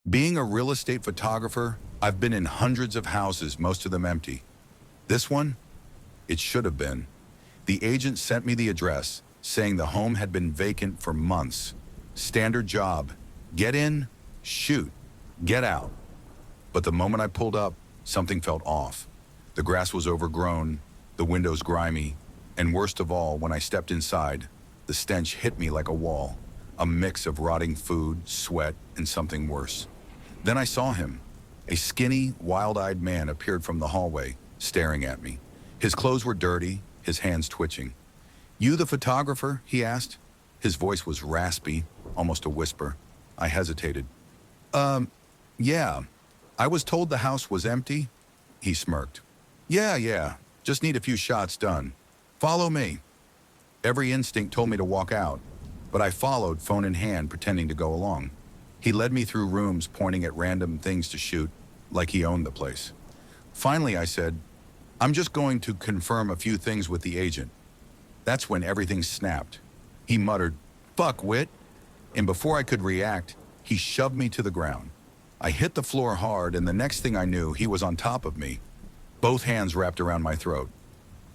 Being a real estate photographer, I've been in hundreds of houses, most of them empty. This one, it should have been. The agent sent me the address, saying the home had been vacant for months. Standard job. Get in, shoot, get out. But the moment I pulled up, something felt off. The grass was overgrown, the windows grimy, and worst of all, when I stepped inside, the stench hit me like a wall, a mix of rotting food, sweat, and something worse. Then I saw him. A skinny, wild-eyed man appeared from the hallway, staring at me. His clothes were dirty, his hands twitching. "You the photographer?" he asked. His voice was raspy, almost a whisper. I hesitated. Yeah. I was told the house was empty." He smirked. Yeah. Just need a few shots done. Follow me." Every instinct told me to walk out, but I followed, phone in hand, pretending to go along. He led me through rooms, pointing at random things to shoot, like he owned the place. Finally, I said, "I'm just going to confirm a few things with the agent." That's when everything snapped. He muttered, "Fuck, Whit." And before I could react, he shoved me to the ground. I hit the floor hard, and the next thing I knew, he was on top of me, both hands wrapped around my throat.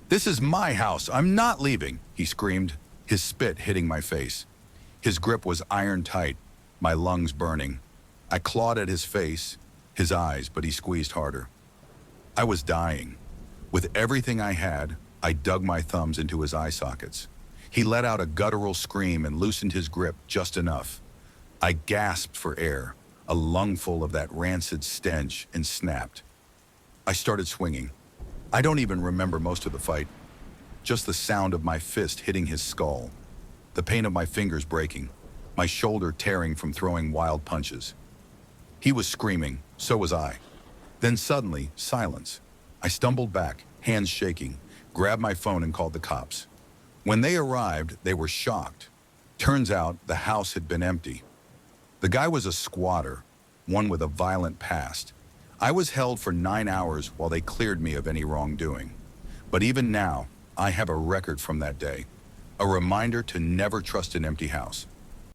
"This is my house. I'm not leaving," he screamed, his spit hitting my face. His grip was iron tight, my lungs burning. I clawed at his face, his eyes, but he squeezed harder. I was dying. With everything I had, I dug my thumbs into his eye sockets. He let out a guttural scream and loosened his grip just enough. I gasped for air, a lungful of that rancid stench, and snapped. I started swinging. I don't even remember most of the fight, just the sound of my fist hitting his skull, the pain of my fingers breaking, my shoulder tearing from throwing wild punches. He was screaming, so was I. Then suddenly, silence. I stumbled back, hands shaking, grabbed my phone and called the cops. When they arrived, they were shocked. Turns out the house had been empty. The guy was a squatter, one with a violent past. I was held for 9 hours while they cleared me of any wrongdoing. But even now, I have a record from that day, a reminder to never trust an empty house.